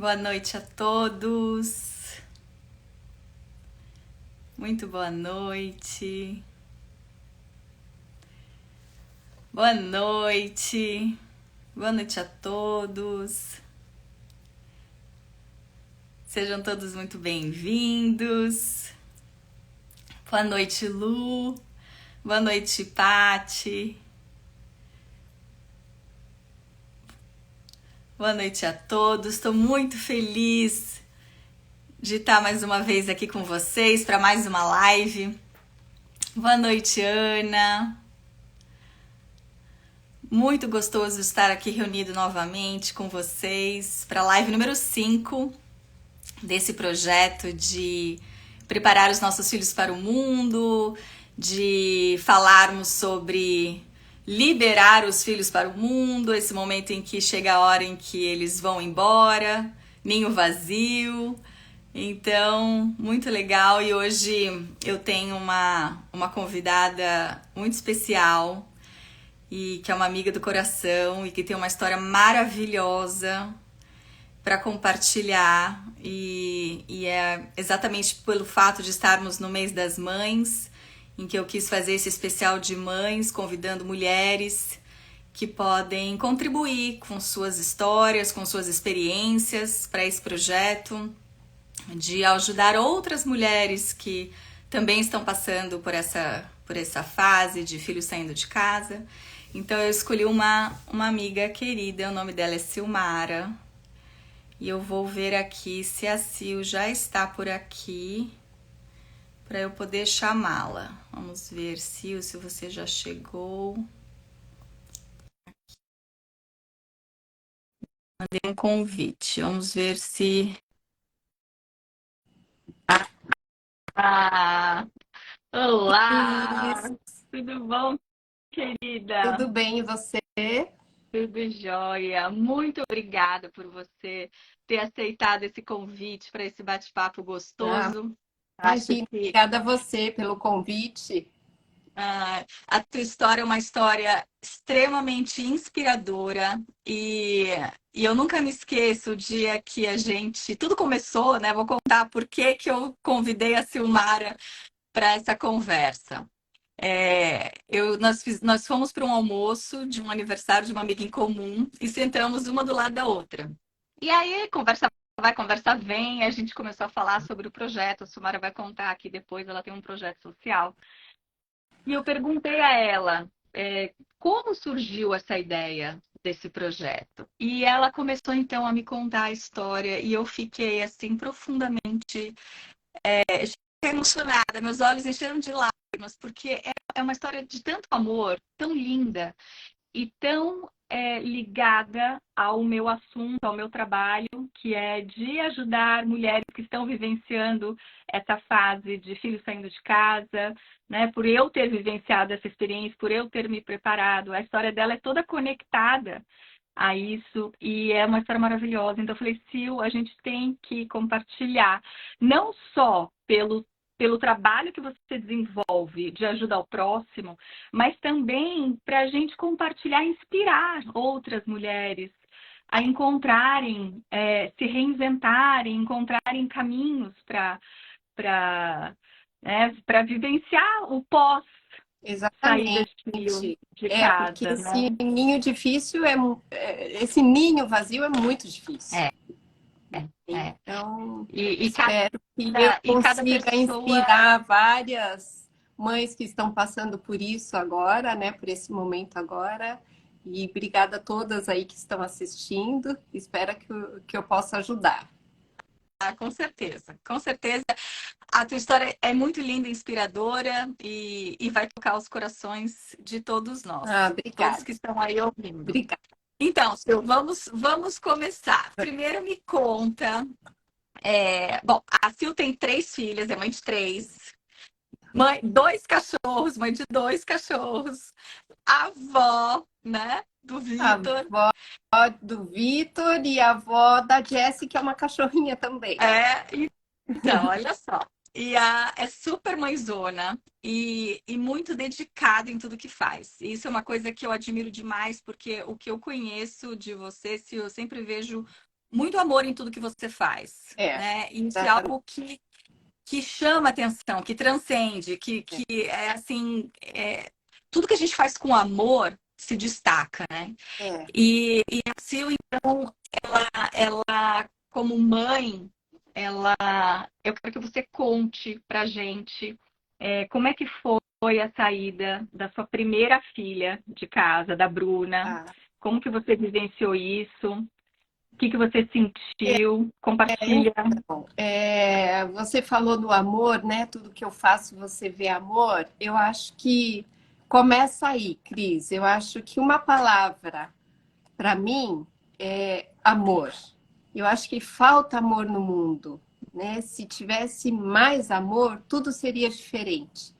Boa noite a todos. Muito boa noite. Boa noite. Boa noite a todos. Sejam todos muito bem-vindos. Boa noite, Lu. Boa noite, Pati. Boa noite a todos. Estou muito feliz de estar mais uma vez aqui com vocês para mais uma live. Boa noite, Ana. Muito gostoso estar aqui reunido novamente com vocês para a live número 5 desse projeto de preparar os nossos filhos para o mundo, de falarmos sobre liberar os filhos para o mundo, esse momento em que chega a hora em que eles vão embora, ninho vazio. Então, muito legal. E hoje eu tenho uma convidada muito especial e que é uma amiga do coração e que tem uma história maravilhosa para compartilhar. E é exatamente pelo fato de estarmos no mês das mães em que eu quis fazer esse especial de mães, convidando mulheres que podem contribuir com suas histórias, com suas experiências para esse projeto, de ajudar outras mulheres que também estão passando por essa fase de filho saindo de casa. Então eu escolhi uma amiga querida, o nome dela é Silmara, e eu vou ver aqui se a Sil já está por aqui para eu poder chamá-la. Vamos ver, Sil, se você já chegou. Mandei um convite. Vamos ver se. Ah, olá! Cris, Tudo bom, querida? tudo bem e você? Tudo jóia. Muito obrigada por você ter aceitado esse convite para esse bate-papo Ah, gostoso. Acho imagina, que obrigada a você pelo convite. a tua história é uma história extremamente inspiradora e eu nunca me esqueço o dia que a gente. Tudo começou, né? Vou contar por que eu convidei a Silmara para essa conversa. Nós fomos para um almoço de um aniversário de uma amiga em comum e sentamos uma do lado da outra. E aí, conversa vai, conversa vem, a gente começou a falar sobre o projeto. A Silmara vai contar aqui depois, ela tem um projeto social. E eu perguntei a ela, como surgiu essa ideia desse projeto. E ela começou então a me contar a história e eu fiquei assim profundamente emocionada, meus olhos encheram de lágrimas, porque é uma história de tanto amor, tão linda e tão ligada ao meu assunto, ao meu trabalho, que é de ajudar mulheres que estão vivenciando essa fase de filho saindo de casa, né? Por eu ter vivenciado essa experiência, por eu ter me preparado, a história dela é toda conectada a isso e é uma história maravilhosa. Então eu falei, Sil, a gente tem que compartilhar, não só pelo trabalho que você desenvolve de ajuda ao próximo, mas também para a gente compartilhar, inspirar outras mulheres a encontrarem, se reinventarem, encontrarem caminhos para para vivenciar o pós saída de filho Exatamente. de Porque casa, né? esse ninho difícil esse ninho vazio é muito difícil. É, é. Então, E espero que eu cada consiga pessoa. inspirar várias mães que estão passando por isso agora, né? Por esse momento agora. E obrigada a todas aí que estão assistindo. Espero que eu possa ajudar. Ah, com certeza, com certeza. A tua história é muito linda, inspiradora e vai tocar os corações de todos Ah, nós, todos obrigada. que estão aí ouvindo. Obrigada. Então, Sil, vamos começar. Primeiro me conta. Bom, a Sil tem 3 filhas, é mãe de 3. Mãe, 2 cachorros, mãe de 2 cachorros. Avó, né, do A Vitor. avó do Vitor e a avó da Jessie, que é uma cachorrinha também. É, então, olha só. É super mãezona e muito dedicada em tudo que faz. Isso é uma coisa que eu admiro demais, porque o que eu conheço de você, se eu sempre vejo muito amor em tudo que você faz, É, né? E isso é exatamente. algo que chama atenção, que transcende, É, que é assim, tudo que a gente faz com amor se destaca, né? é. E a Sil, então, ela, como mãe, ela, eu quero que você conte pra gente como é que foi a saída da sua primeira filha de casa, da Bruna, Ah, como que você vivenciou isso, o que que você sentiu, compartilha. então, você falou do amor, né? Tudo que eu faço, você vê amor. Eu acho que começa aí, Cris. Eu acho que uma palavra para mim é amor. Eu acho que falta amor no mundo, né? Se tivesse mais amor, tudo seria diferente.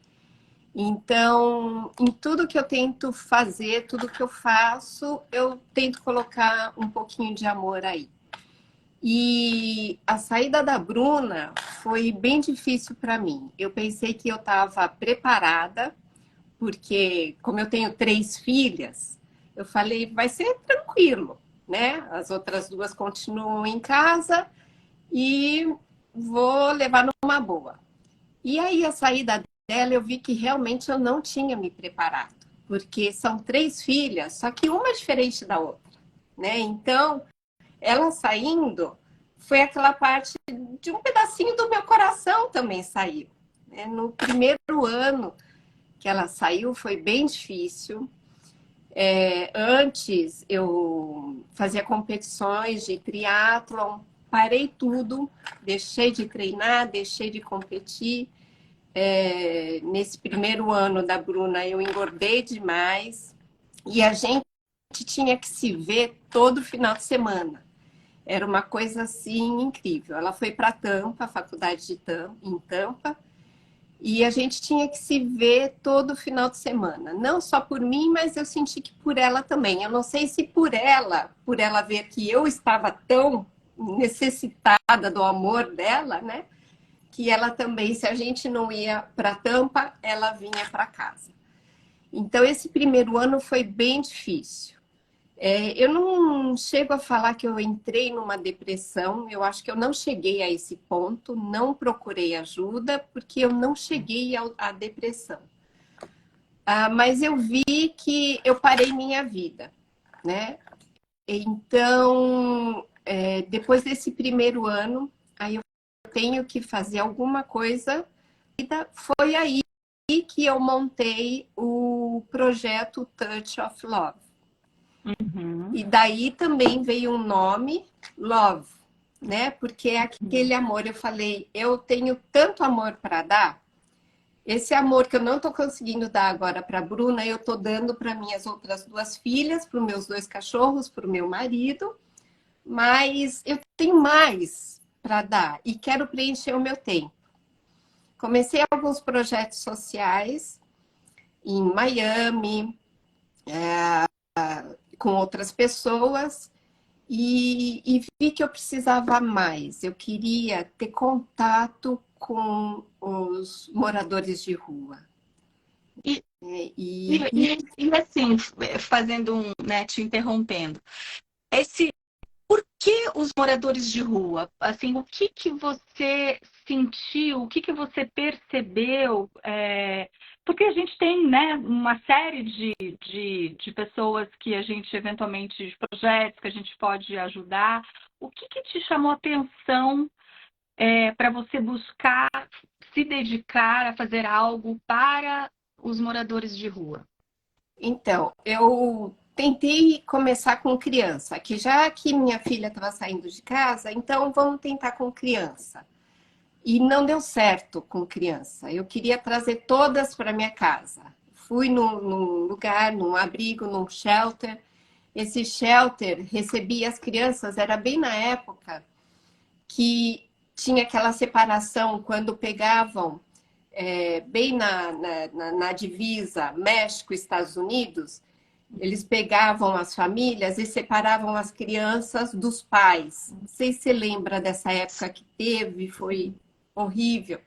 Então, em tudo que eu tento fazer, tudo que eu faço, eu tento colocar um pouquinho de amor aí. E a saída da Bruna foi bem difícil para mim. Eu pensei que eu estava preparada, porque como eu tenho 3 filhas, eu falei, vai ser tranquilo, né? As outras 2 continuam em casa e vou levar numa boa. E aí a saída dela, eu vi que realmente eu não tinha me preparado, porque são 3 filhas, só que uma é diferente da outra, né? Então, ela saindo foi aquela parte de um pedacinho do meu coração também saiu. Né? No primeiro ano que ela saiu foi bem difícil. Antes eu fazia competições de triatlon, parei tudo, deixei de treinar, deixei de competir. Nesse primeiro ano da Bruna eu engordei demais e a gente tinha que se ver todo final de semana. Era uma coisa assim incrível. Ela foi para Tampa, a faculdade de Tampa, em Tampa, e a gente tinha que se ver todo final de semana. Não só por mim, mas eu senti que por ela também. Eu não sei se por ela ver que eu estava tão necessitada do amor dela, né? Que ela também, se a gente não ia para Tampa, ela vinha para casa. Então, esse primeiro ano foi bem difícil. Eu não chego a falar que eu entrei numa depressão, eu acho que eu não cheguei a esse ponto, não procurei ajuda, porque eu não cheguei à depressão. Mas eu vi que eu parei minha vida, né? Então, depois desse primeiro ano, aí eu tenho que fazer alguma coisa. Foi aí que eu montei o projeto Touch of Love. Uhum. E daí também veio um nome, Love, né? Porque é aquele amor. Eu falei, eu tenho tanto amor para dar. Esse amor que eu não estou conseguindo dar agora para a Bruna, eu estou dando para minhas outras 2 filhas, para os meus 2 cachorros, para o meu marido. Mas eu tenho mais para dar e quero preencher o meu tempo. Comecei alguns projetos sociais em Miami, com outras pessoas, e vi que eu precisava mais. Eu queria ter contato com os moradores de rua. E, Né? e assim, fazendo né, te interrompendo, esse por que os moradores de rua? Assim, o que que você sentiu? O que que você percebeu? Porque a gente tem, né, uma série de pessoas que a gente eventualmente, de projetos que a gente pode ajudar. O que que te chamou a atenção para você buscar se dedicar a fazer algo para os moradores de rua? Então, eu tentei começar com criança, que já que minha filha estava saindo de casa, então vamos tentar com criança. E não deu certo com criança. Eu queria trazer todas para minha casa. Fui num lugar, num abrigo, num shelter. Esse shelter recebia as crianças, era bem na época que tinha aquela separação quando pegavam bem na divisa México-Estados Unidos, eles pegavam as famílias e separavam as crianças dos pais. Não sei se você lembra dessa época que teve, foi horrível.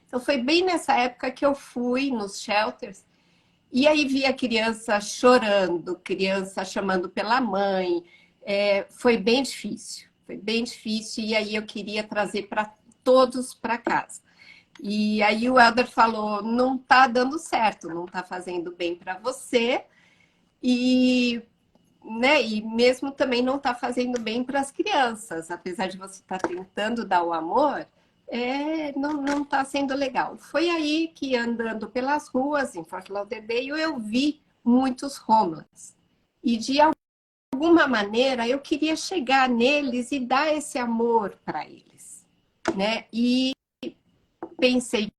Então foi bem nessa época que eu fui nos shelters e aí via criança chorando, criança chamando pela mãe. Foi bem difícil. Foi bem difícil e aí eu queria trazer para todos para casa. E aí o Helder falou, não está dando certo, não está fazendo bem para você e, né, e mesmo também não está fazendo bem para as crianças, apesar de você estar tentando dar o amor, não está sendo legal. Foi aí que andando pelas ruas em Fort Lauderdale eu vi muitos homeless e de alguma maneira eu queria chegar neles e dar esse amor para eles, né? E pensei,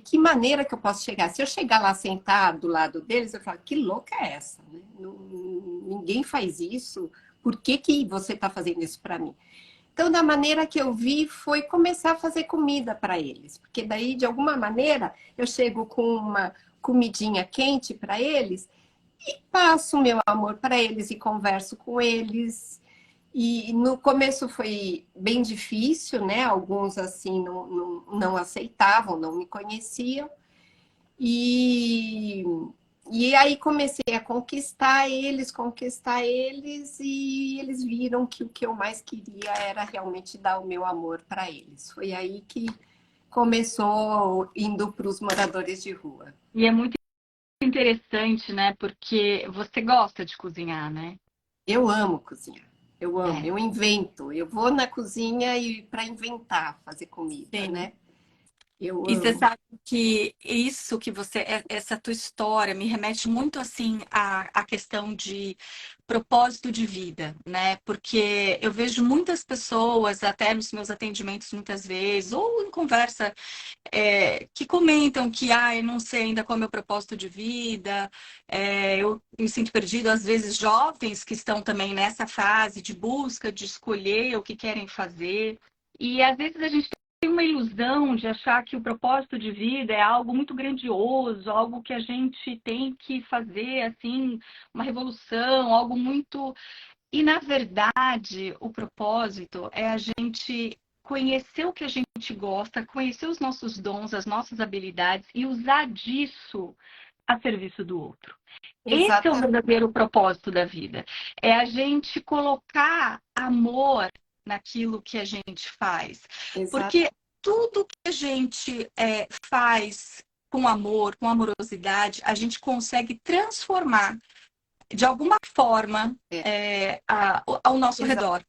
que maneira que eu posso chegar? Se eu chegar lá sentado do lado deles, eu falo, que louca é essa? Né? Ninguém faz isso. Por que, que você está fazendo isso para mim? Então, da maneira que eu vi, foi começar a fazer comida para eles. Porque daí, de alguma maneira, eu chego com uma comidinha quente para eles e passo o meu amor para eles e converso com eles. E no começo foi bem difícil, né? Alguns assim não aceitavam, não me conheciam. E, e aí comecei a conquistar eles, e eles viram que o que eu mais queria era realmente dar o meu amor para eles. Foi aí que começou indo para os moradores de rua. E é muito interessante, né? Porque você gosta de cozinhar, né? Eu amo cozinhar. Eu amo, É, eu invento. Eu vou na cozinha e para inventar, fazer comida, sim. né? Eu E você amo. sabe que isso que você, essa tua história me remete muito assim à questão de propósito de vida, né? Porque eu vejo muitas pessoas, até nos meus atendimentos muitas vezes, ou em conversa, que comentam que, eu não sei ainda qual é o meu propósito de vida, eu me sinto perdido, às vezes jovens que estão também nessa fase de busca, de escolher o que querem fazer. E às vezes a gente tem uma ilusão de achar que o propósito de vida é algo muito grandioso, algo que a gente tem que fazer, assim, uma revolução, algo muito. E, na verdade, o propósito é a gente conhecer o que a gente gosta, conhecer os nossos dons, as nossas habilidades e usar disso a serviço do outro. Esse é o Exatamente, verdadeiro propósito da vida. É a gente colocar amor naquilo que a gente faz. exato. Porque tudo que a gente faz com amor, com amorosidade, a gente consegue transformar de alguma forma É, ao nosso redor.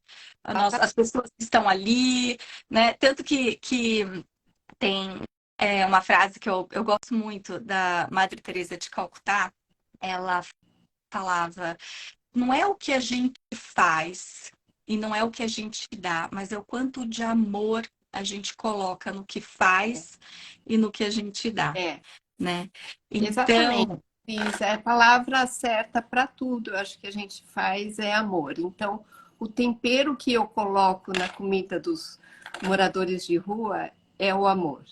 As pessoas que estão ali, né? Tanto que tem uma frase que eu gosto muito da Madre Teresa de Calcutá. Ela falava, não é o que a gente faz e não é o que a gente dá, mas é o quanto de amor a gente coloca no que faz e no que a gente dá, é, né? exatamente. Então, Isso é a palavra certa para tudo. Eu acho que a gente faz é amor. Então, o tempero que eu coloco na comida dos moradores de rua é o amor,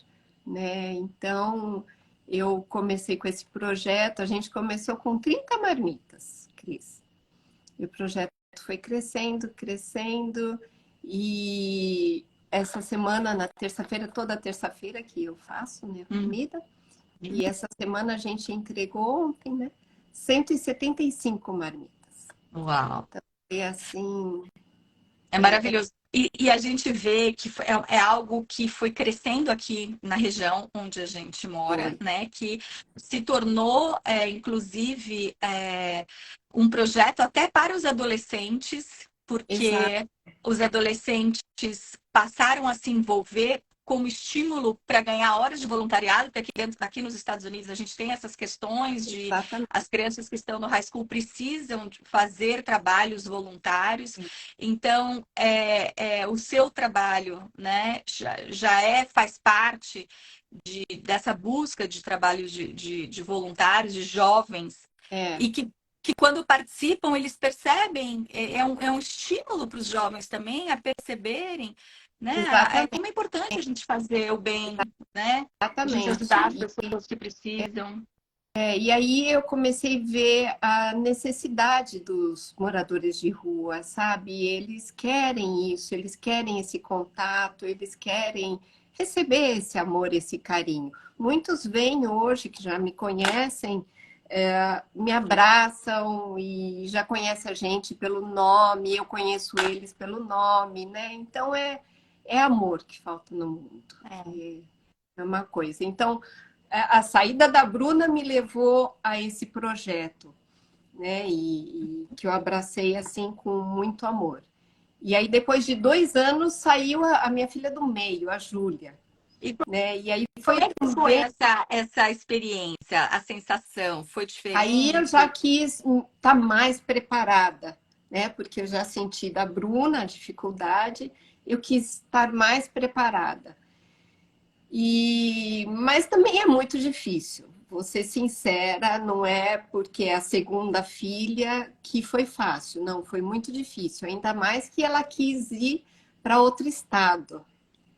né? Então, eu comecei com esse projeto. A gente começou com 30 marmitas, Cris. E o projeto foi crescendo, crescendo. E essa semana, na terça-feira, toda terça-feira que eu faço, né, hum, comida. E essa semana a gente entregou ontem, né? 175 marmitas. uau, Então, foi assim. é maravilhoso. E a gente vê que é algo que foi crescendo aqui na região onde a gente mora, Foi. né? Que se tornou, inclusive, um projeto até para os adolescentes, Exato. porque os adolescentes passaram a se envolver como estímulo para ganhar horas de voluntariado, porque aqui nos Estados Unidos a gente tem essas questões de Exatamente. as crianças que estão no high school precisam fazer trabalhos voluntários. Então, o seu trabalho, né, faz parte dessa busca de trabalhos de voluntários, de jovens, É, e que quando participam, eles percebem, é um estímulo para os jovens também a perceberem, né, exatamente. como é importante a gente fazer o bem, né, a gente Exatamente. ajudar as pessoas que precisam. E aí eu comecei a ver a necessidade dos moradores de rua, sabe? Eles querem isso, eles querem esse contato, eles querem receber esse amor, esse carinho. Muitos vêm hoje, que já me conhecem, me abraçam e já conhecem a gente pelo nome, eu conheço eles pelo nome, né? Então é amor que falta no mundo. É uma coisa. Então, a saída da Bruna me levou a esse projeto, né? E que eu abracei assim com muito amor. E aí, depois de 2 anos, saiu a minha filha do meio, a Júlia. E Né? E aí como foi é que foi também. essa experiência, a sensação? Foi Aí eu já diferente? quis estar mais preparada, né? Porque eu já senti da Bruna a dificuldade, eu quis estar mais preparada. Mas também é muito difícil. Vou ser sincera, não é porque é a segunda filha que foi fácil, não, foi muito difícil. Ainda mais que ela quis ir para outro estado,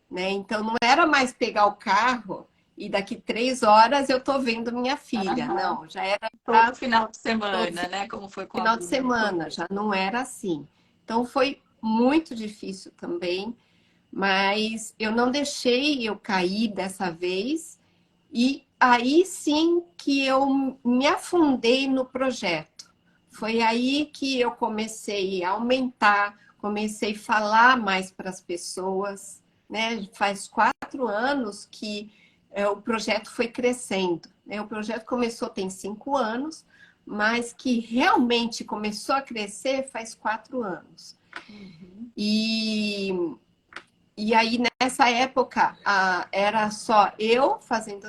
né? Então não era mais pegar o carro e daqui 3 horas eu tô vendo minha filha. Aham. Não, já era Todo para final de todo semana, né? Como foi com a final de Bruna no semana, começo. já não era assim. Então foi muito difícil também, mas eu não deixei eu cair dessa vez e aí sim que eu me afundei no projeto. Foi aí que eu comecei a aumentar, comecei a falar mais para as pessoas, né? Faz 4 anos que o projeto foi crescendo. Né? O projeto começou tem 5 anos, mas que realmente começou a crescer faz 4 anos. Uhum. E e aí, nessa época, era só eu fazendo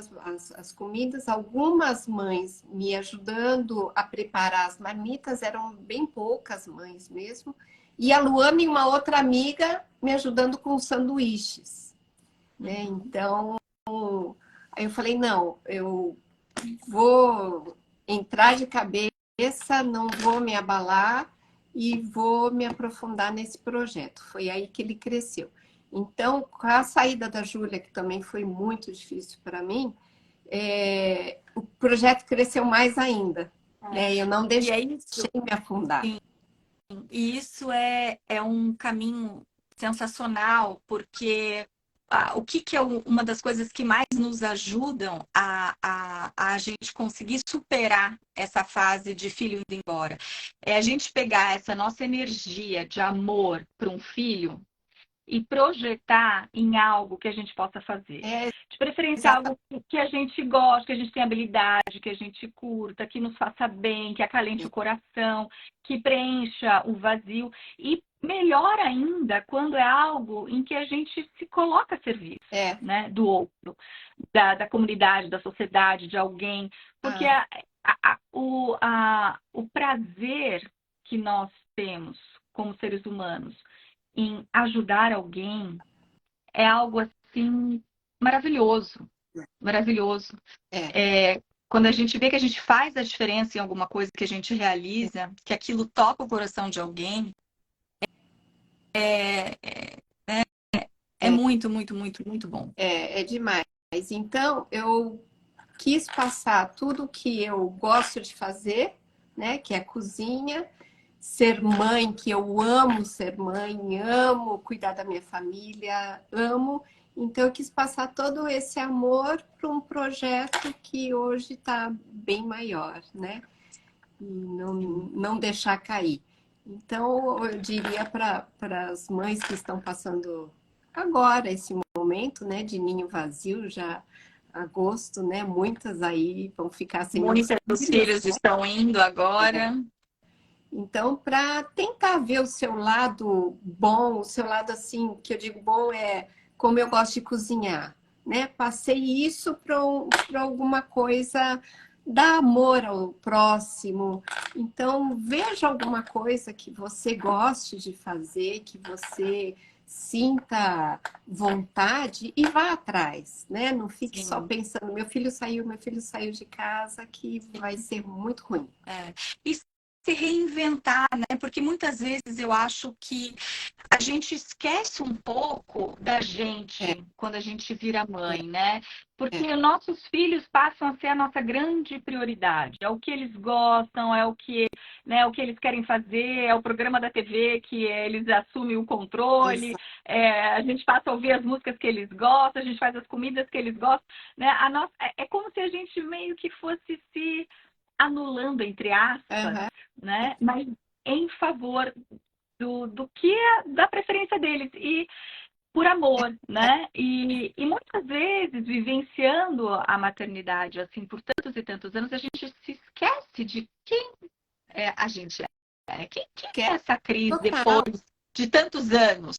as comidas, algumas mães me ajudando a preparar as marmitas, eram bem poucas mães mesmo, e a Luana e uma outra amiga me ajudando com os sanduíches, né? Uhum. Então, aí eu falei, não, eu vou entrar de cabeça, não vou me abalar e vou me aprofundar nesse projeto. Foi aí que ele cresceu. Então, com a saída da Júlia, que também foi muito difícil para mim, o projeto cresceu mais ainda. É. Né? Eu não E deixei é isso. me afundar. Sim. E isso é um caminho sensacional, porque o que é uma das coisas que mais nos ajudam a gente conseguir superar essa fase de filho indo embora? É a gente pegar essa nossa energia de amor para um filho e projetar em algo que a gente possa fazer. É, De preferência, exatamente. algo que a gente goste, que a gente tenha habilidade, que a gente curta, que nos faça bem, que acalente o coração, que preencha o vazio. E melhor ainda, quando é algo em que a gente se coloca a serviço, É, né, do outro, da comunidade, da sociedade, de alguém. Porque ah, o prazer que nós temos como seres humanos em ajudar alguém é algo assim maravilhoso, maravilhoso. é, Quando a gente vê que a gente faz a diferença em alguma coisa que a gente realiza, que aquilo toca o coração de alguém, é é, muito, muito, muito, muito bom. é demais. Então, eu quis passar tudo que eu gosto de fazer, né, que é cozinha, ser mãe, que eu amo ser mãe, amo cuidar da minha família, amo. Então, eu quis passar todo esse amor para um projeto que hoje está bem maior, né? E não deixar cair. Então, eu diria para as mães que estão passando agora esse momento, né, de ninho vazio, já agosto, né? Muitas aí vão ficar sem os Muitos dos filhos. filhos estão indo agora. Então, para tentar ver o seu lado bom, o seu lado assim, que eu digo bom é como eu gosto de cozinhar, né? Passei isso para alguma coisa, dar amor ao próximo. Então, veja alguma coisa que você goste de fazer, que você sinta vontade e vá atrás, né? Não fique só Sim. pensando, meu filho saiu de casa, que vai ser muito ruim. E se reinventar, né? Porque muitas vezes eu acho que a gente esquece um pouco da É, gente quando a gente vira é, mãe, né? Porque é. os nossos filhos passam a ser a nossa grande prioridade. É o que eles gostam, é o que, né, o que eles querem fazer, é o programa da TV que eles assumem o controle, a gente passa a ouvir as músicas que eles gostam, a gente faz as comidas que eles gostam, né? É como se a gente meio que fosse se anulando, entre aspas, Aham. né? Mas em favor do que é da preferência deles. E por amor, né? E muitas vezes, vivenciando a maternidade assim por tantos e tantos anos, a gente se esquece de quem a gente é. Quem Que é é essa Cris total, depois de tantos anos?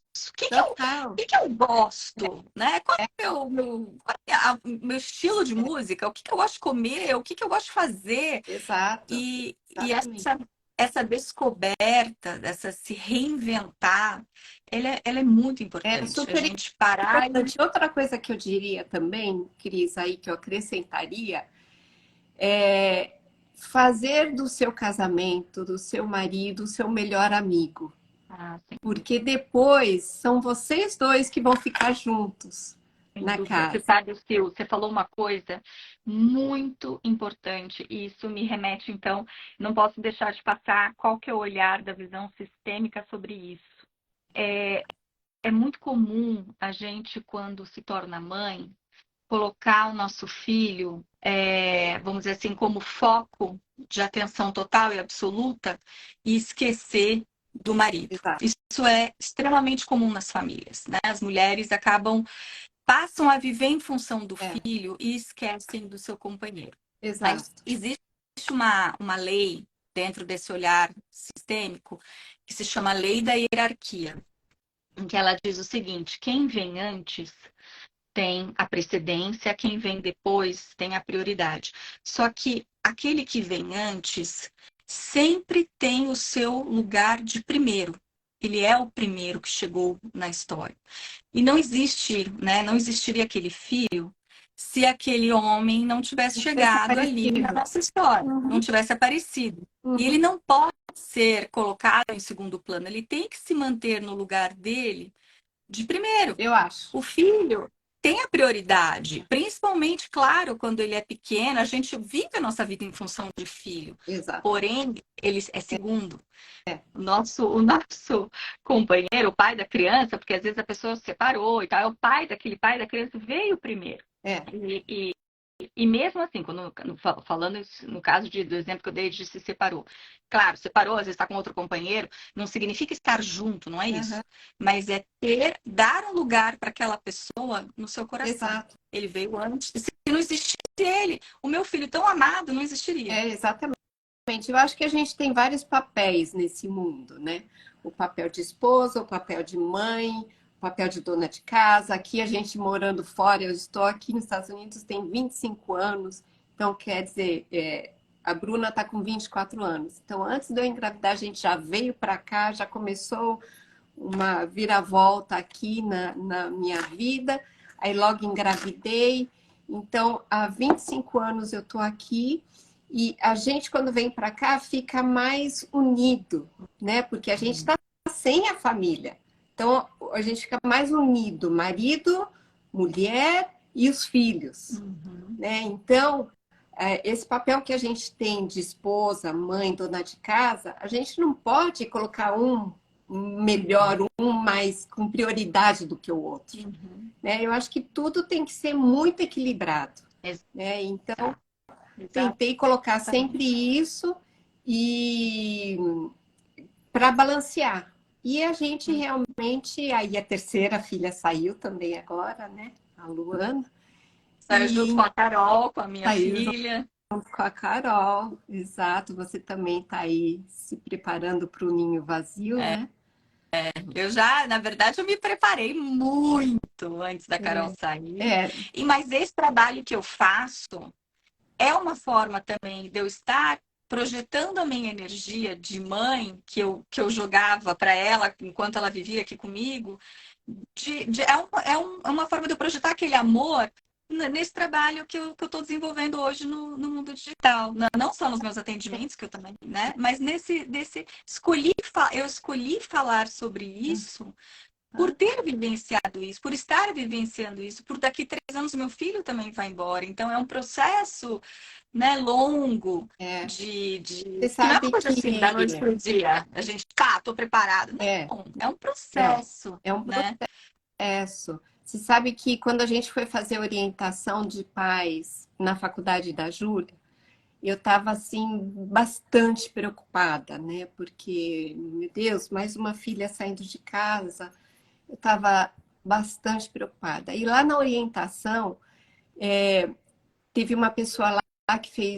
total. Que eu gosto, né? Qual é o meu estilo de música? O que eu gosto de comer? O que eu gosto de fazer? Exato, E exatamente. essa descoberta, essa se reinventar, ela é muito É importante. A super gente parar e... importante. Outra coisa que eu diria também, Cris, aí que eu acrescentaria, é fazer do seu casamento, do seu marido, o seu melhor amigo. Ah, sem Porque dúvida. depois são vocês dois que vão ficar juntos Sem na dúvida. Você casa. sabe, Sil, você falou uma coisa muito importante e isso me remete, então, não posso deixar de passar qual que é o olhar da visão sistêmica sobre isso. É muito comum a gente, quando se torna mãe, colocar o nosso filho, vamos dizer assim, como foco de atenção total e absoluta e esquecer do marido. Exato, Isso é extremamente comum nas famílias, né? As mulheres passam a viver em função do é, filho e esquecem do seu companheiro. Mas exato. existe uma lei dentro desse olhar sistêmico que se chama lei da hierarquia, em que ela diz o seguinte: quem vem antes tem a precedência, quem vem depois tem a prioridade. Só que aquele que vem antes sempre tem o seu lugar de primeiro. Ele é o primeiro que chegou na história. E não existe, né? Não existiria aquele filho se aquele homem não tivesse Não tivesse chegado ali na aparecido. nossa história, não Uhum, tivesse aparecido. E ele uhum, não pode ser colocado em segundo plano, ele tem que se manter no lugar dele de primeiro. eu acho. O filho tem a prioridade, principalmente, claro, quando ele é pequeno, a gente vive a nossa vida em função de filho. Exato. Porém, ele é segundo. É, O nosso companheiro, o pai da criança, porque às vezes a pessoa se separou e tal, é o pai daquele pai da criança veio primeiro. é, E mesmo assim, falando no caso do exemplo que eu dei de se separou. Claro, separou, às vezes está com outro companheiro, não significa estar junto, não é aham, isso. Mas é dar um lugar para aquela pessoa no seu coração. exato. Ele veio antes. Se não existisse ele, o meu filho tão amado não existiria. É, exatamente. Eu acho que a gente tem vários papéis nesse mundo, né? O papel de esposa, o papel de mãe, o papel de dona de casa. Aqui a gente morando fora, eu estou aqui nos Estados Unidos, tem 25 anos, então quer dizer, a Bruna está com 24 anos. Então, antes de eu engravidar, a gente já veio para cá, já começou uma viravolta aqui na minha vida, aí logo engravidei. Então, há 25 anos eu estou aqui e a gente, quando vem para cá, fica mais unido, né? Porque a gente está sem a família. Então, a gente fica mais unido, marido, mulher e os filhos, Uhum. né? Então, esse papel que a gente tem de esposa, mãe, dona de casa, a gente não pode colocar um melhor, um mais com prioridade do que o outro. Uhum. Né? Eu acho que tudo tem que ser muito equilibrado. Né? Então, Exato. tentei colocar sempre isso e para balancear. E a gente realmente, aí a terceira filha saiu também agora, né? A Luana. Saiu junto E com a Carol, com a minha saiu filha. junto com a Carol, exato. Você também está aí se preparando para o ninho vazio, né? Eu já, na verdade, eu me preparei muito antes da Carol sair. É, Mas esse trabalho que eu faço é uma forma também de eu estar projetando a minha energia de mãe que eu jogava para ela enquanto ela vivia aqui comigo. É uma forma de eu projetar aquele amor nesse trabalho que eu estou desenvolvendo hoje no mundo digital. Não só nos meus atendimentos, que eu também, né? Mas eu escolhi falar sobre isso por ter vivenciado isso, por estar vivenciando isso, por daqui 3 anos meu filho também vai embora. Então é um processo, né, longo é. Você que não é uma sabe coisa assim da que noite pro dia. A gente, tô preparado. é, Não, é um é, processo, é um né? processo. Você sabe que quando a gente foi fazer orientação de pais na faculdade da Júlia, eu estava assim bastante preocupada, né? Porque, meu Deus, mais uma filha saindo de casa, eu estava bastante preocupada. E lá na orientação, teve uma pessoa lá que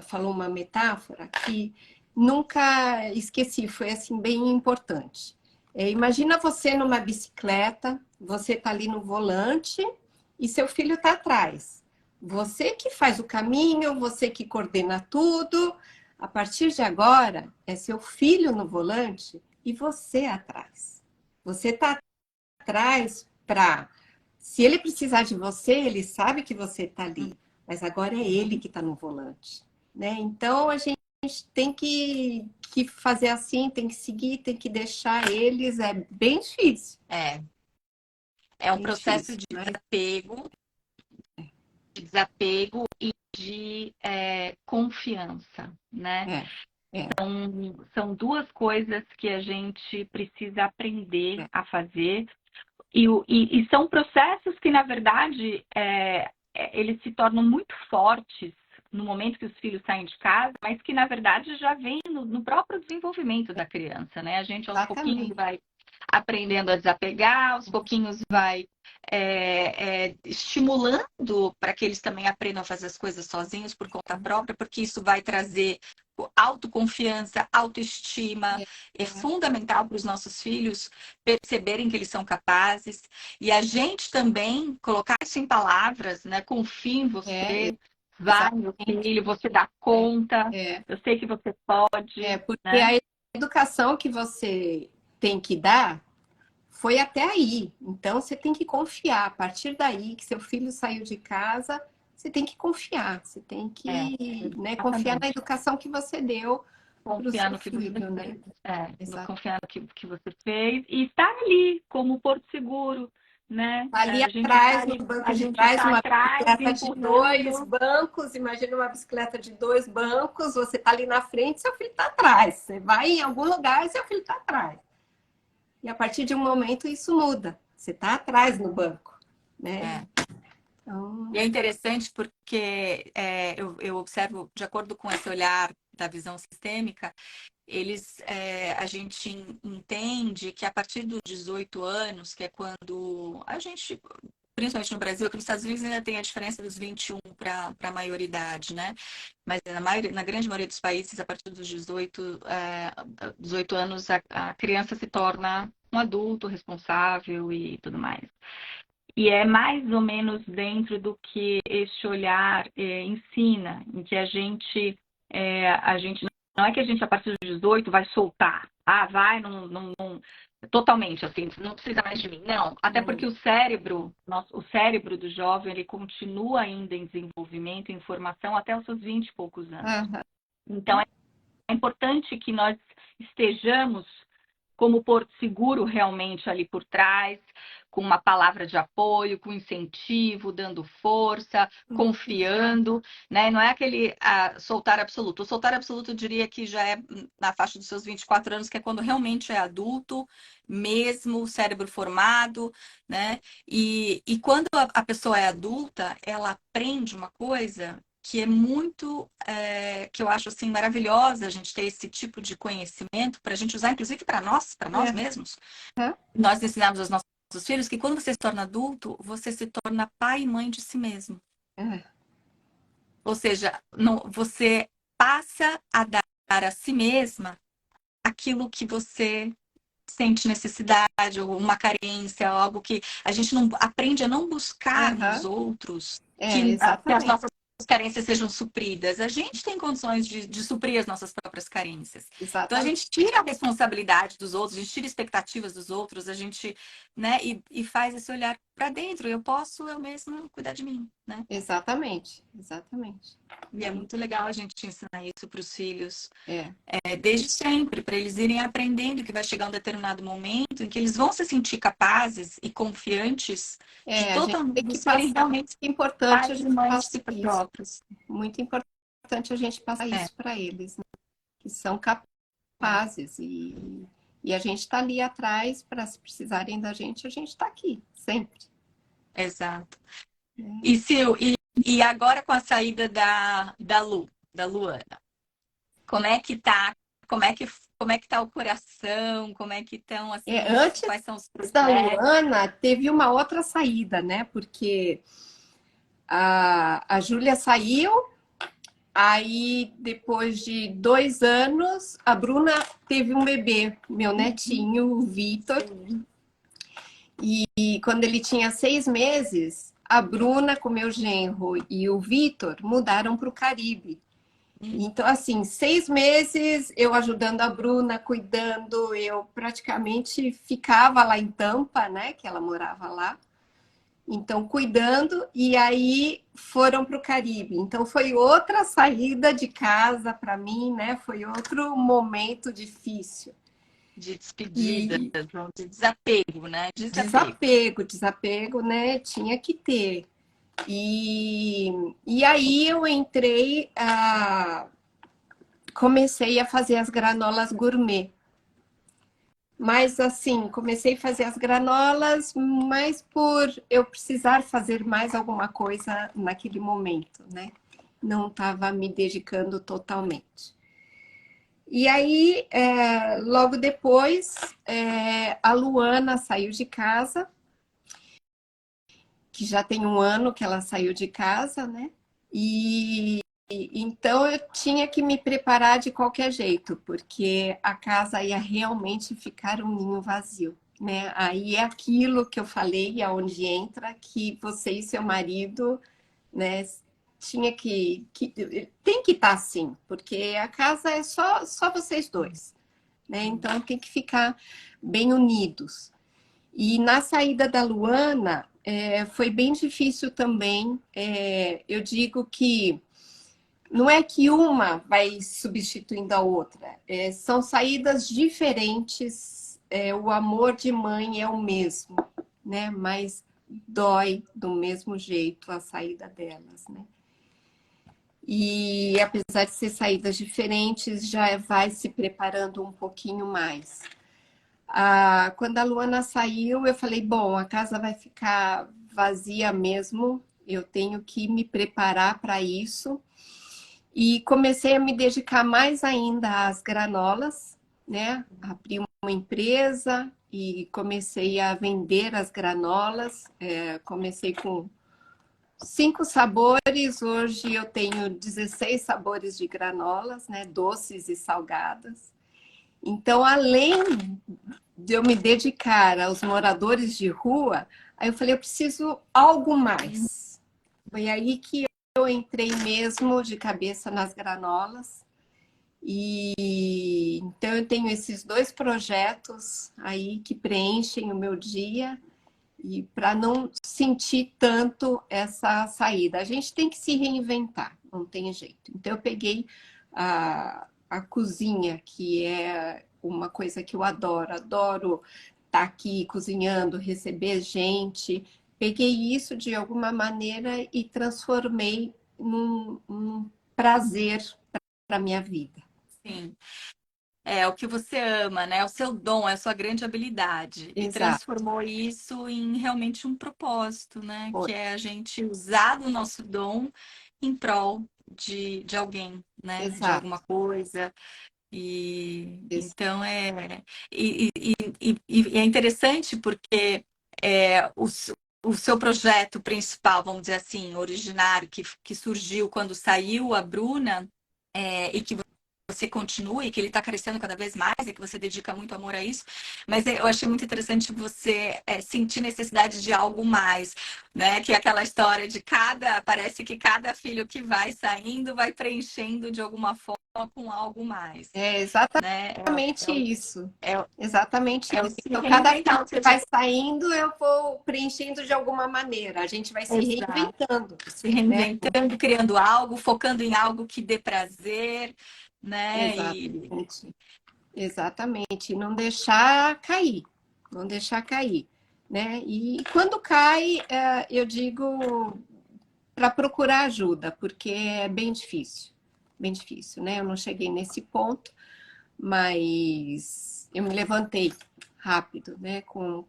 falou uma metáfora que nunca esqueci, foi assim bem importante. Imagina você numa bicicleta, você está ali no volante e seu filho está atrás. Você que faz o caminho, você que coordena tudo. A partir de agora, é seu filho no volante e você atrás. Você está atrás para, se ele precisar de você, ele sabe que você está ali, mas agora é ele que está no volante, né? Então a gente tem que fazer assim, tem que seguir, tem que deixar eles, é bem difícil. É um Bem processo difícil, de né? desapego e de confiança, né? É, São duas coisas que a gente precisa aprender é. a fazer. E são processos que, na verdade, eles se tornam muito fortes no momento que os filhos saem de casa, mas que, na verdade, já vem no próprio desenvolvimento da criança, né? A gente, aos pouquinhos, Exatamente. vai aprendendo a desapegar, aos pouquinhos vai estimulando para que eles também aprendam a fazer as coisas sozinhos por conta própria, porque isso vai trazer autoconfiança, autoestima. É fundamental para os nossos filhos perceberem que eles são capazes e a gente também colocar isso em palavras, né? Confie em você, vai, meu Exatamente. filho, você dá conta, É, eu sei que você pode, porque né? a educação que você tem que dar foi até aí. Então você tem que confiar. A partir daí que seu filho saiu de casa, você tem que confiar. Você tem que, né, confiar na Exatamente. educação que você deu para o Confiar seu no que você filho, né? fez, Exato. confiar no que você fez e estar ali como porto seguro, né? Ali A gente está atrás, no ali, banco a de gente trás, está uma atrás bicicleta de dois empurrando. bancos. Imagina uma bicicleta de dois bancos. Você está ali na frente, seu filho está atrás. Você vai em algum lugar e seu filho está atrás. E a partir de um momento isso muda. Você está atrás no banco, né? É. Então, E é interessante porque eu observo, de acordo com esse olhar da visão sistêmica, a gente entende que a partir dos 18 anos, que é quando a gente, principalmente no Brasil, aqui nos Estados Unidos ainda tem a diferença dos 21 para a maioridade, né? Mas na grande maioria dos países, a partir dos 18 anos, a criança se torna um adulto responsável e tudo mais. E é mais ou menos dentro do que este olhar ensina, em que a gente não é que a gente, a partir dos 18, vai soltar. Ah, vai, totalmente, assim, não precisa mais de mim. Não, até porque o cérebro do jovem, ele continua ainda em desenvolvimento, em formação, até os seus 20 e poucos anos. aham, Então, é importante que nós estejamos como porto seguro realmente ali por trás, com uma palavra de apoio, com incentivo, dando força, confiando, né? Não é aquele soltar absoluto. O soltar absoluto eu diria que já é na faixa dos seus 24 anos, que é quando realmente é adulto, mesmo, cérebro formado, né? E quando a pessoa é adulta, ela aprende uma coisa que é muito, que eu acho assim maravilhosa a gente ter esse tipo de conhecimento para a gente usar, inclusive para nós mesmos. Nós ensinamos aos nossos filhos que quando você se torna adulto, você se torna pai e mãe de si mesmo. Ou seja, você passa a dar a si mesma aquilo que você sente necessidade, ou uma carência, algo que a gente não aprende a não buscar nos outros que as exatamente. nossas carências sejam supridas. A gente tem condições de suprir as nossas próprias carências. Então a Exatamente. gente tira a responsabilidade dos outros, a gente tira expectativas dos outros, a gente, né, e faz esse olhar para dentro. Eu mesmo cuidar de mim, né? Exatamente. Exatamente. E é muito legal a gente ensinar isso para os filhos. É. Desde sempre, para eles irem aprendendo que vai chegar um determinado momento em que eles vão se sentir capazes e confiantes de A gente tem totalmente que serem passar. realmente É importante a pais e gente mães de passar si isso. próprios. Muito importante a gente passar isso para eles, né? Que são capazes. E a gente está ali atrás para, se precisarem da gente, a gente está aqui, sempre. Exato. E, Sil, e agora com a saída da Lu, da Luana. Como é que tá? Como é que tá o coração? Como é que estão, assim, Antes quais são os da projetos? Luana, teve uma outra saída, né? Porque a Júlia saiu, aí depois de 2 anos, a Bruna teve um bebê, meu netinho, o Vitor. Sim. E quando ele tinha 6 meses, a Bruna, com meu genro e o Vitor mudaram para o Caribe. Então, assim, 6 meses eu ajudando a Bruna, cuidando, eu praticamente ficava lá em Tampa, né? Que ela morava lá. Então, cuidando, e aí foram para o Caribe. Então, foi outra saída de casa para mim, né? Foi outro momento difícil. De despedida, E de desapego, né? Desapego. desapego, né? Tinha que ter. E aí eu entrei, comecei a fazer as granolas gourmet. Mas assim, comecei a fazer as granolas, mas por eu precisar fazer mais alguma coisa naquele momento, né? Não estava me dedicando totalmente. E aí, logo depois, a Luana saiu de casa, que já tem um ano que ela saiu de casa, né? E então eu tinha que me preparar de qualquer jeito, porque a casa ia realmente ficar um ninho vazio, né? Aí é aquilo que eu falei, aonde entra que você e seu marido, né, tinha tem que estar assim, porque a casa é só vocês dois, né? Então tem que ficar bem unidos. E na saída da Luana, foi bem difícil também. Eu digo que não é que uma vai substituindo a outra, são saídas diferentes. O amor de mãe é o mesmo, né? Mas dói do mesmo jeito a saída delas, né? E apesar de ser saídas diferentes, já vai se preparando um pouquinho mais. Quando a Luana saiu, eu falei, bom, a casa vai ficar vazia mesmo, eu tenho que me preparar para isso. E comecei a me dedicar mais ainda às granolas, né? Abri uma empresa e comecei a vender as granolas. Comecei com 5 sabores, hoje eu tenho 16 sabores de granolas, né? Doces e salgadas. Então, além de eu me dedicar aos moradores de rua, aí eu falei, eu preciso algo mais. Foi aí que eu entrei mesmo de cabeça nas granolas. E então eu tenho esses 2 projetos aí que preenchem o meu dia e para não sentir tanto essa saída. A gente tem que se reinventar, não tem jeito. Então eu peguei a cozinha, que é uma coisa que eu adoro. Adoro estar aqui cozinhando, receber gente. Peguei isso de alguma maneira e transformei num prazer para a minha vida. Sim. É o que você ama, né? É o seu dom, é a sua grande habilidade. E Exato. transformou isso em realmente um propósito, né? Foi. Que é a gente usar o nosso dom em prol de alguém, né? De alguma Exato. coisa. E Ex- então e é interessante porque o seu projeto principal, vamos dizer assim, originário, que surgiu quando saiu a Bruna, e que você continue, que ele está crescendo cada vez mais e que você dedica muito amor a isso, mas eu achei muito interessante você sentir necessidade de algo mais, né? Que é aquela história de parece que cada filho que vai saindo vai preenchendo de alguma forma com algo mais, É né? exatamente isso. É, Exatamente é o isso. se Então, cada filho reinventar, ou que seja, vai saindo, eu vou preenchendo de alguma maneira. A gente vai se exato, reinventando, se né? reinventando, criando algo, focando em algo que dê prazer, né? E Exatamente. Exatamente. Não deixar cair. Não deixar cair, né? E quando cai, eu digo para procurar ajuda, porque é bem difícil, né? Eu não cheguei nesse ponto, mas eu me levantei rápido, né? Com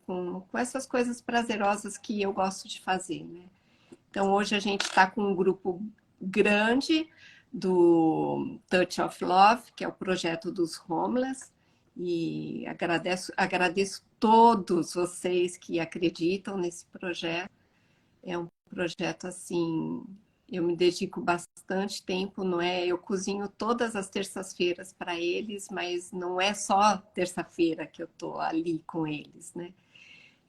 essas coisas prazerosas que eu gosto de fazer, né? Então, hoje a gente está com um grupo grande, do Touch of Love, que é o projeto dos homeless, e agradeço todos vocês que acreditam nesse projeto. É um projeto assim, eu me dedico bastante tempo, não é? Eu cozinho todas as terças-feiras para eles, mas não é só terça-feira que eu tô ali com eles, né?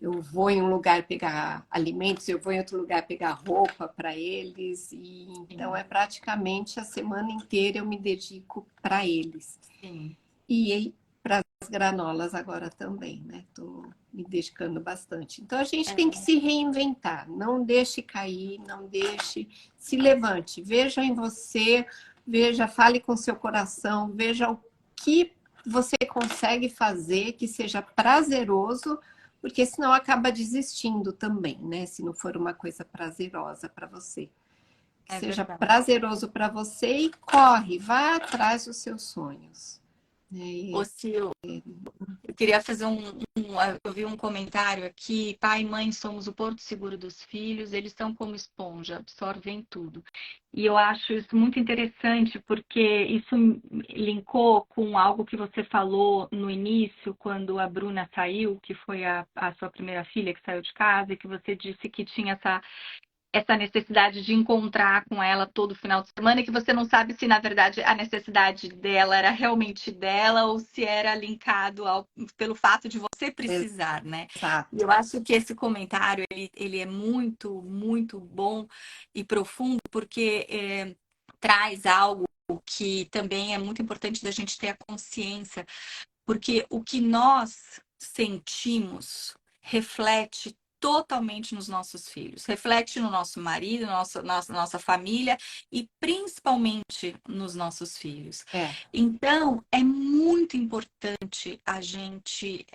Eu vou em um lugar pegar alimentos, eu vou em outro lugar pegar roupa para eles, e então é praticamente a semana inteira eu me dedico para eles. Sim. E para as granolas agora também, né? Estou me dedicando bastante. Então a gente tem que se reinventar, não deixe cair, não deixe, se levante, veja em você, veja, fale com seu coração, veja o que você consegue fazer que seja prazeroso, porque senão acaba desistindo também, né? Se não for uma coisa prazerosa para você. Que É seja verdade. prazeroso para você e corre, vá atrás dos seus sonhos. Ô, Sil, eu queria fazer eu vi um comentário aqui: pai e mãe somos o porto seguro dos filhos, eles são como esponja, absorvem tudo. E eu acho isso muito interessante, porque isso linkou com algo que você falou no início, quando a Bruna saiu, que foi a sua primeira filha que saiu de casa, e que você disse que tinha essa necessidade de encontrar com ela todo final de semana, e que você não sabe se, na verdade, a necessidade dela era realmente dela ou se era linkado pelo fato de você precisar, né? Exato. E eu acho que esse comentário, ele é muito, muito bom e profundo, porque traz algo que também é muito importante da gente ter a consciência, porque o que nós sentimos reflete totalmente nos nossos filhos, reflete no nosso marido, nossa família e principalmente nos nossos filhos. Então, é muito importante a gente,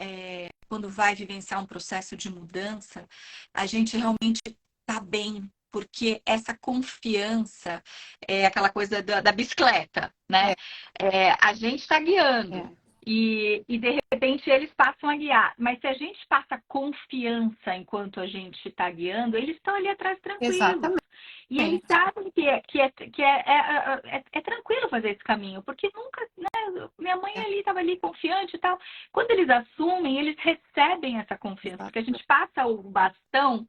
quando vai vivenciar um processo de mudança, a gente realmente tá bem, porque essa confiança é aquela coisa da bicicleta, né? A gente está guiando. E de repente eles passam a guiar. Mas se a gente passa confiança enquanto a gente está guiando, eles estão ali atrás tranquilos. Exatamente. E eles sabem que é tranquilo fazer esse caminho, porque nunca, né? Minha mãe ali estava ali confiante e tal. Quando eles assumem, eles recebem essa confiança, porque a gente passa o bastão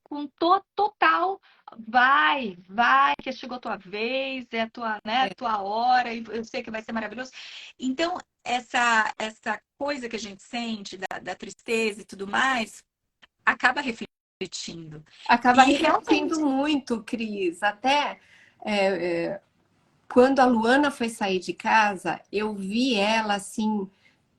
com total vai, que chegou a tua vez, é a tua, né, a tua hora, e eu sei que vai ser maravilhoso. Então, essa coisa que a gente sente da tristeza e tudo mais, acaba refletindo. Acaba E refletindo muito, Cris. Até quando a Luana foi sair de casa, eu vi ela assim,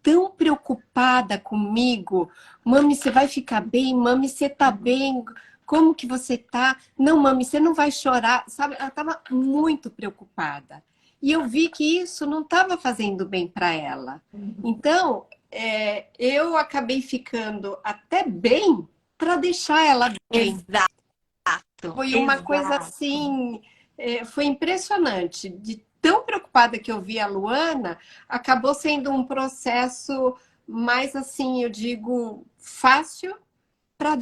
tão preocupada comigo. Mami, você vai ficar bem? Mami, você tá bem? Como que você tá? Não, mami, você não vai chorar. Sabe, ela estava muito preocupada. E eu vi que isso não estava fazendo bem para ela. Então, eu acabei ficando até bem para deixar ela bem. Exato. Foi uma coisa assim, foi impressionante. De tão preocupada que eu vi a Luana, acabou sendo um processo mais assim, eu digo, fácil para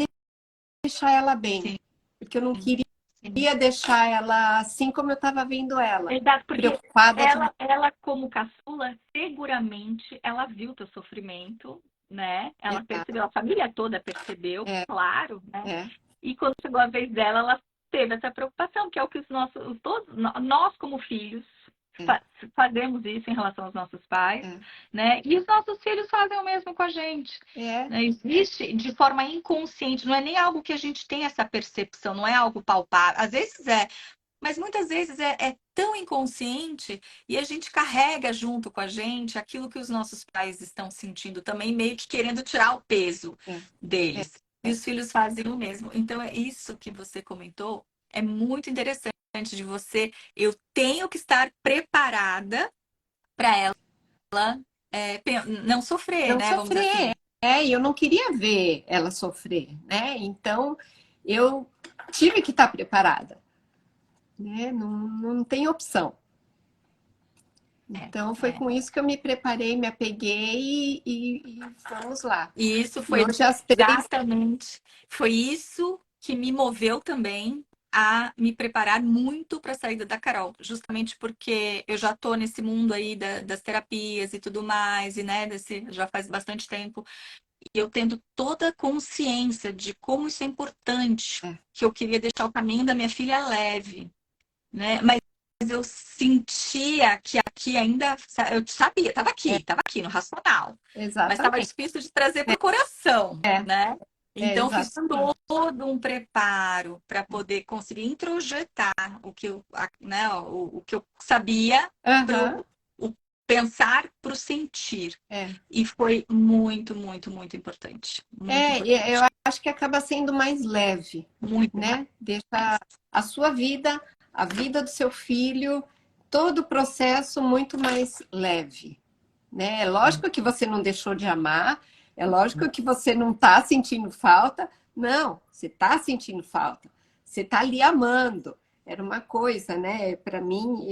deixar ela bem. Sim. Porque eu não queria deixar ela assim como eu estava vendo ela. Exato, porque preocupada ela, como caçula, seguramente ela viu teu sofrimento, né? Ela percebeu, a família toda percebeu, claro, né? E quando chegou a vez dela, ela teve essa preocupação, que é o que todos nós como filhos fazemos isso em relação aos nossos pais, né? E os nossos filhos fazem o mesmo com a gente. Né? Existe de forma inconsciente, não é nem algo que a gente tem essa percepção, não é algo palpável. Às vezes mas muitas vezes é tão inconsciente e a gente carrega junto com a gente aquilo que os nossos pais estão sentindo também, meio que querendo tirar o peso deles. E os filhos fazem o mesmo. Então, é isso que você comentou, é muito interessante de você. Eu tenho que estar preparada para ela não sofrer, não né? Vamos dizer assim. E eu não queria ver ela sofrer, né? Então, eu tive que estar preparada. Né? Não tem opção. Então, foi com isso que eu me preparei, me apeguei e vamos lá. E isso foi hoje, exatamente, foi isso que me moveu também a me preparar muito para a saída da Carol, justamente porque eu já tô nesse mundo aí das terapias e tudo mais, e né, já faz bastante tempo, e eu tendo toda a consciência de como isso é importante, É. que eu queria deixar o caminho da minha filha leve, né? Mas eu sentia que aqui ainda, eu sabia, estava aqui no racional, mas estava Exatamente. difícil de trazer para o coração, É, né? Então fiz exatamente. todo um preparo para poder conseguir introjetar o que eu, né, o que eu sabia para Aham, o pensar para o sentir. é. E foi muito, muito, muito importante. Muito E eu importante. acho que acaba sendo mais leve, Muito né? mais. Deixa a sua vida, a vida do seu filho, todo o processo muito mais leve, né? É lógico que você não deixou de amar, é lógico que você não está sentindo falta. Não, você está sentindo falta. Você está ali amando. Era uma coisa, né? Para mim,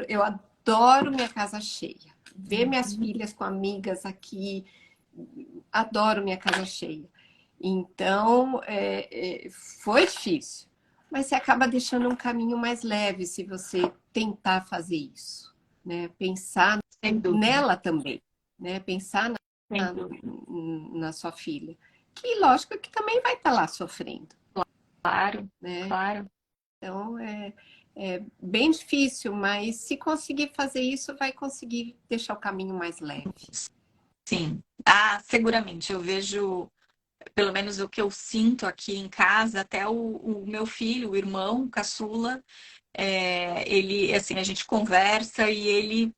eu adoro minha casa cheia. Ver minhas filhas com amigas aqui, adoro minha casa cheia. Então, foi difícil. Mas você acaba deixando um caminho mais leve se você tentar fazer isso, né? Pensar Sem dúvida. nela também, né? Pensar Sem dúvida. na sua filha, que lógico que também vai estar lá sofrendo, Claro, né? claro. Então é bem difícil, mas se conseguir fazer isso, vai conseguir deixar o caminho mais leve. Sim. Ah, seguramente. Eu vejo, pelo menos o que eu sinto aqui em casa, até o meu filho, o irmão, caçula, ele, assim, a gente conversa e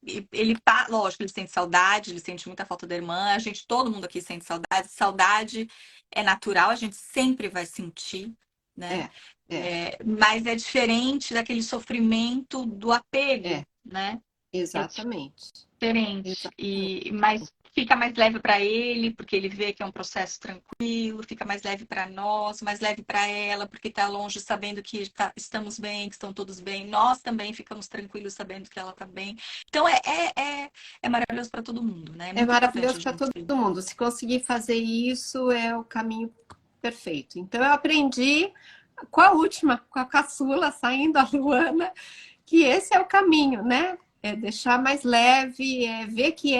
lógico, ele sente saudade, ele sente muita falta da irmã, todo mundo aqui sente saudade. Saudade é natural, a gente sempre vai sentir, né? É, é, Mas é diferente daquele sofrimento do apego, é, né? É exatamente. diferente. Exatamente. Mas fica mais leve para ele, porque ele vê que é um processo tranquilo, fica mais leve para nós, mais leve para ela, porque está longe, sabendo que estamos bem, que estão todos bem. Nós também ficamos tranquilos, sabendo que ela está bem. Então é maravilhoso para todo mundo, né? É É muito importante maravilhoso a para todo gente. mundo. Se conseguir fazer isso, é o caminho perfeito. Então, eu aprendi com a última, com a caçula, saindo a Luana, que esse é o caminho, né? É deixar mais leve, é ver que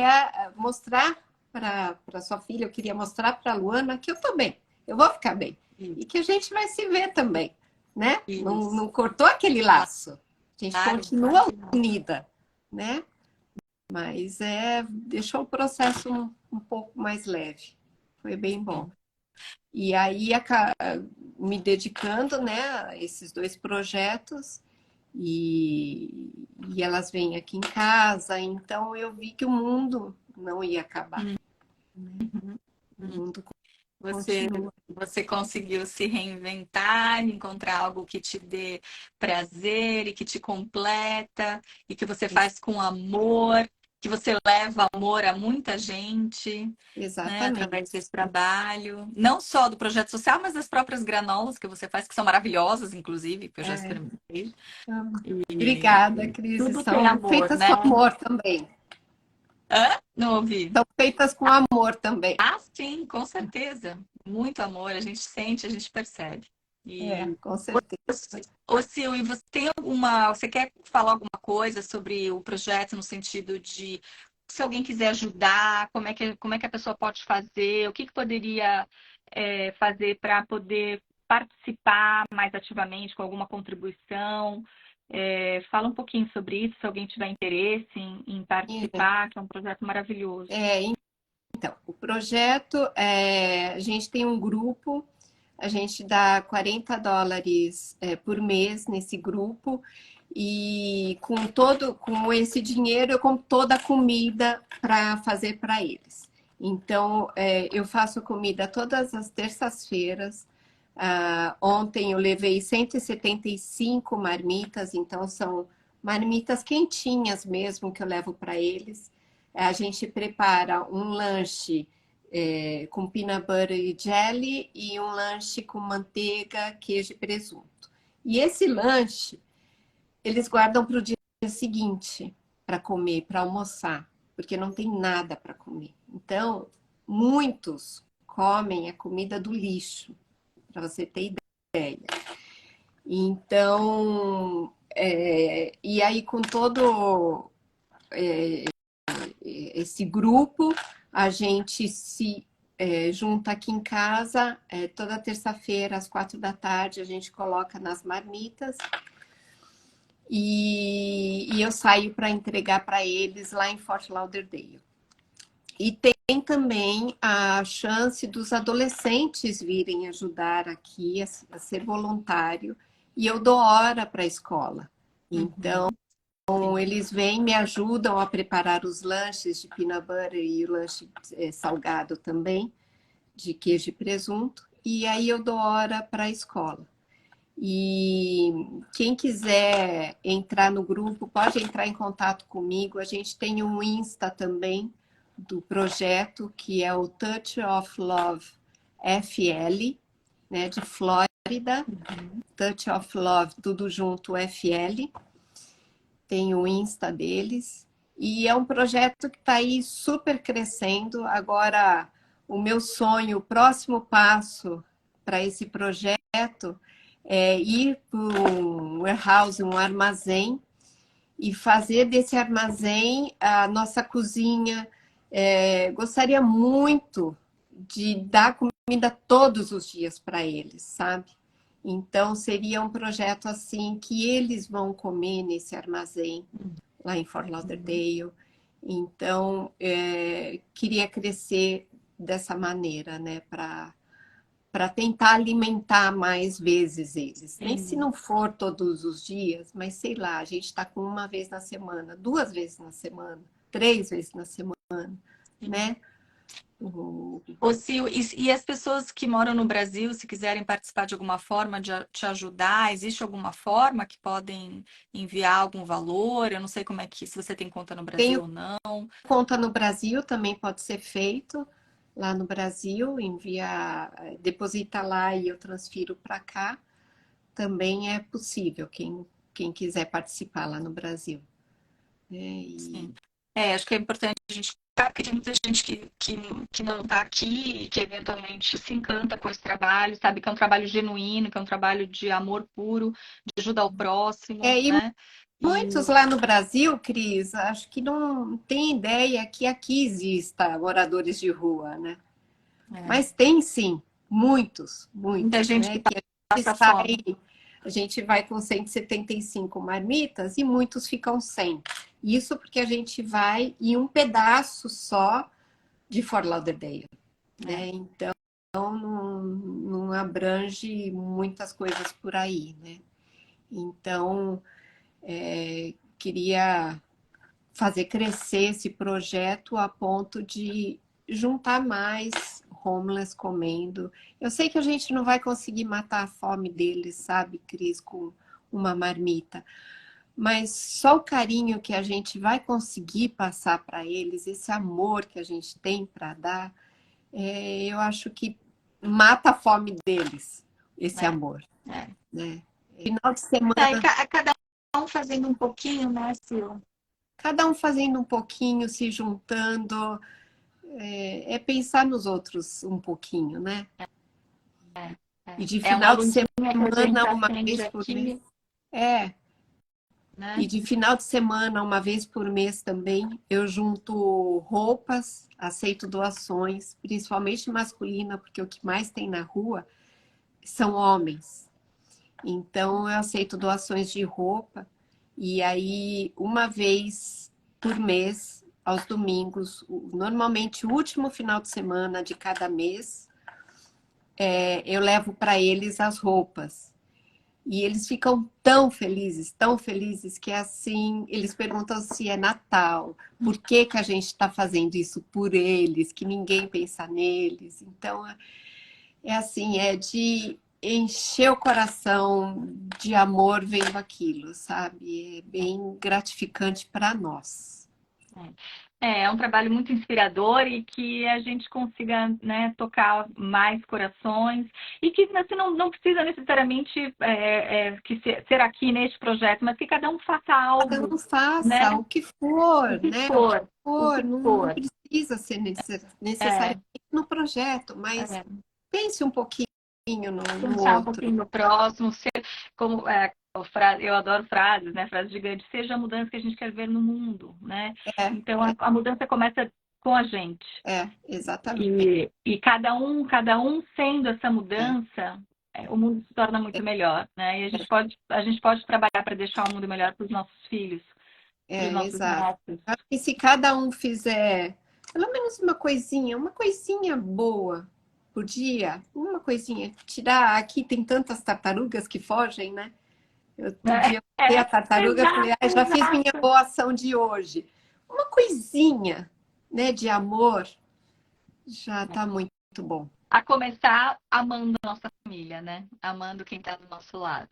mostrar para sua filha, eu queria mostrar para a Luana que eu tô bem, eu vou ficar bem. E que a gente vai se ver também, né? Não, Isso. não cortou aquele laço. A gente Claro, continua claro que não. unida, né? Mas deixou o processo um pouco mais leve. Foi bem bom. Sim. E aí, me dedicando, né, a esses dois projetos, e, e elas vêm aqui em casa, então eu vi que o mundo não ia acabar. Uhum. O mundo Você, continua. você conseguiu se reinventar, encontrar algo que te dê prazer e que te completa e que você faz com amor, que você leva amor a muita gente, né, Exatamente. através desse trabalho. Não só do projeto social, mas das próprias granolas que você faz, que são maravilosas, inclusive, que eu já É. experimentei. Obrigada, E Cris. tudo tem São amor, feitas né? com amor também. Hã? Não ouvi. São feitas com amor também. Ah, sim, com certeza. Muito amor, a gente sente, a gente percebe. E Com certeza. Ô, Sil, e você tem você quer falar alguma coisa sobre o projeto no sentido de se alguém quiser ajudar, como é que a pessoa pode fazer, o que poderia fazer para poder participar mais ativamente com alguma contribuição? Fala um pouquinho sobre isso, se alguém tiver interesse em participar, que é um projeto maravilhoso. Então, o projeto, a gente tem um grupo, a gente dá US$ 40 por mês nesse grupo, e com esse dinheiro eu compro toda a comida para fazer para eles. Então, eu faço comida todas as terças-feiras. Ontem eu levei 175 marmitas, então são marmitas quentinhas mesmo que eu levo para eles. A gente prepara um lanche com peanut butter e jelly e um lanche com manteiga, queijo e presunto. E esse lanche eles guardam para o dia seguinte para comer, para almoçar, porque não tem nada para comer. Então, muitos comem a comida do lixo, para você ter ideia. Então, e aí com todo esse grupo, a gente se junta aqui em casa, toda terça-feira, às 4 da tarde, a gente coloca nas marmitas e eu saio para entregar para eles lá em Fort Lauderdale. E tem também a chance dos adolescentes virem ajudar aqui a ser voluntário, e eu dou hora para a escola. Então, eles vêm, me ajudam a preparar os lanches de peanut butter e o lanche salgado também, de queijo e presunto, e aí eu dou hora para a escola. E quem quiser entrar no grupo, pode entrar em contato comigo. A gente tem um Insta também do projeto, que é o Touch of Love FL, né, de Flórida. Touch of Love, tudo junto, FL. Tem o Insta deles. E é um projeto que está aí super crescendo. Agora, o meu sonho, o próximo passo para esse projeto é ir para um warehouse, um armazém, e fazer desse armazém a nossa cozinha. Gostaria muito de dar comida todos os dias para eles, sabe? Então, seria um projeto assim que eles vão comer nesse armazém lá em Fort Lauderdale. Então, queria crescer dessa maneira, né? Para tentar alimentar mais vezes eles. Nem se não for todos os dias, mas sei lá, a gente está com 1 vez na semana, 2 vezes na semana, 3 vezes na semana, né? Ô, Sil, e as pessoas que moram no Brasil, se quiserem participar de alguma forma de te ajudar, existe alguma forma que podem enviar algum valor? Eu não sei como é que, se você tem conta no Brasil ou não. Conta no Brasil também pode ser feito. Lá no Brasil, deposita lá e eu transfiro para cá. Também é possível, quem quiser participar lá no Brasil. Sim. Acho que é importante a gente, porque tem muita gente que não está aqui e que eventualmente se encanta com esse trabalho, sabe que é um trabalho genuíno, que é um trabalho de amor puro, de ajudar o próximo, né? Muitos lá no Brasil, Cris, acho que não tem ideia que aqui exista moradores de rua, né? Mas tem sim, muitos, Muita gente, né? que passa fome. A gente vai com 175 marmitas e muitos ficam sem. Isso porque a gente vai em um pedaço só de Fort Lauderdale, né? Então, não abrange muitas coisas por aí, né? Então, queria fazer crescer esse projeto a ponto de juntar mais homeless comendo. Eu sei que a gente não vai conseguir matar a fome deles, sabe, Cris, com uma marmita, mas só o carinho que a gente vai conseguir passar para eles, esse amor que a gente tem para dar, eu acho que mata a fome deles, esse amor. Né? Final de semana... Cada um fazendo um pouquinho, né, Sil? Cada um fazendo um pouquinho, se juntando, pensar nos outros um pouquinho, né? E de final de semana, uma vez por mês. Né? E de final de semana, uma vez por mês também, eu junto roupas, aceito doações, principalmente masculina, porque o que mais tem na rua são homens. Então, eu aceito doações de roupa. E aí, uma vez por mês, aos domingos, normalmente o último final de semana de cada mês, eu levo para eles as roupas. E eles ficam tão felizes, que assim, eles perguntam se é Natal, por que a gente está fazendo isso por eles, que ninguém pensa neles. Então, assim, é de encher o coração de amor vendo aquilo, sabe? É bem gratificante para nós. É um trabalho muito inspirador e que a gente consiga, né, tocar mais corações e que assim, não precisa necessariamente ser aqui neste projeto, mas que cada um faça algo. Cada um faça, né? o que for, o que né? For, Não precisa ser necessariamente no projeto, mas pense um pouquinho no pensar outro. um pouquinho no próximo, como eu adoro frases, né? Frases gigantes, seja a mudança que a gente quer ver no mundo, né? Então a mudança começa com a gente. Exatamente. E cada um sendo essa mudança, o mundo se torna muito melhor, né? E a gente pode trabalhar para deixar o mundo melhor para os nossos filhos, para os nossos Exato. netos. Acho que se cada um fizer pelo menos uma coisinha boa por dia, uma coisinha, tirar, aqui tem tantas tartarugas que fogem, né? Outro dia eu vi a tartaruga e falei, já fiz minha boa ação de hoje. Uma coisinha, né, de amor, já tá muito bom. A começar amando a nossa família, né? Amando quem está do nosso lado.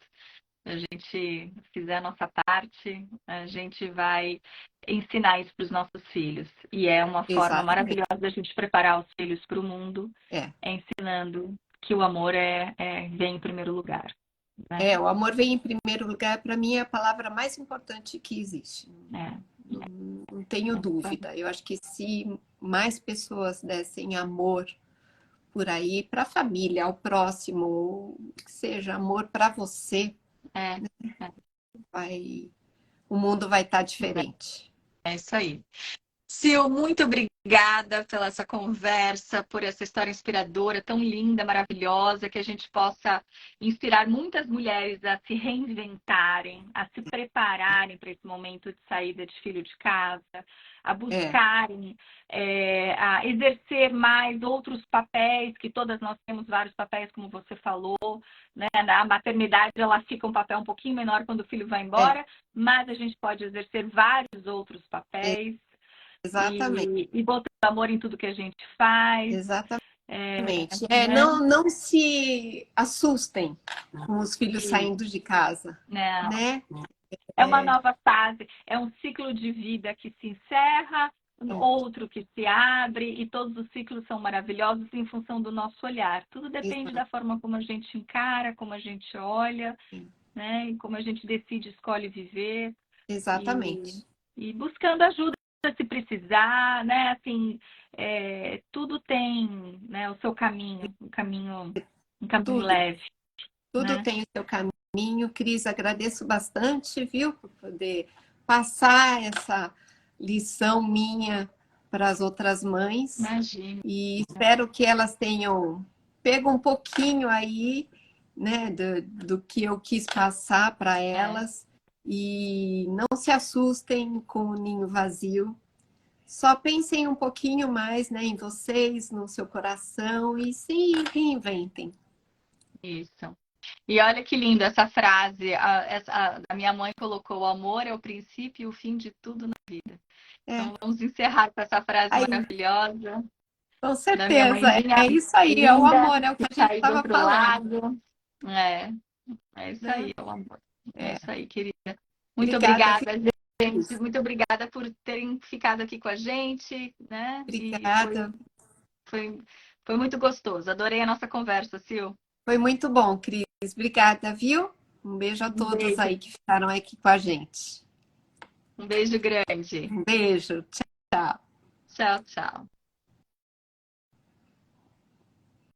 Se a gente fizer a nossa parte, a gente vai ensinar isso para os nossos filhos. E é uma forma maravilhosa da gente preparar os filhos para o mundo, ensinando que o amor vem em primeiro lugar. Né? O amor vem em primeiro lugar, para mim é a palavra mais importante que existe. Não tenho dúvida. Eu acho que se mais pessoas dessem amor por aí, para a família, ao próximo, que seja amor para você, o mundo vai estar diferente. É isso aí. Sil, muito obrigada pela essa conversa, por essa história inspiradora, tão linda, maravilhosa, que a gente possa inspirar muitas mulheres a se reinventarem, a se prepararem para esse momento de saída de filho de casa, a buscarem, a exercer mais outros papéis, que todas nós temos vários papéis, como você falou, né? A maternidade, ela fica um papel um pouquinho menor quando o filho vai embora, mas a gente pode exercer vários outros papéis. Exatamente. E botar amor em tudo que a gente faz. Exatamente. Não se assustem com os filhos saindo de casa. Não. Né? É uma nova fase, é um ciclo de vida que se encerra, outro que se abre, e todos os ciclos são maravilhosos em função do nosso olhar. Tudo depende da forma como a gente encara, como a gente olha, né? E como a gente decide, escolhe viver. Exatamente. E buscando ajuda se precisar, né? Assim, tudo tem, né, o seu caminho, um caminho leve. Tudo tem o seu caminho. Cris, agradeço bastante, viu, por poder passar essa lição minha para as outras mães. Imagina. E espero que elas tenham pego um pouquinho aí, né, do que eu quis passar para elas. E não se assustem com o ninho vazio. Só pensem um pouquinho mais, né, em vocês, no seu coração e se reinventem. Isso. E olha que lindo essa frase. A minha mãe colocou: o amor é o princípio e o fim de tudo na vida. Então vamos encerrar com essa frase maravilhosa. Com certeza, é isso aí, é o amor, é o que a gente estava falando. É isso aí, é o amor. É isso aí, querida. Muito obrigada, gente. Muito obrigada por terem ficado aqui com a gente, né? Obrigada. Foi muito gostoso. Adorei a nossa conversa, Sil. Foi muito bom, Cris. Obrigada, viu? Um beijo a todos aí que ficaram aqui com a gente. Um beijo grande. Um beijo. Tchau. Tchau, tchau.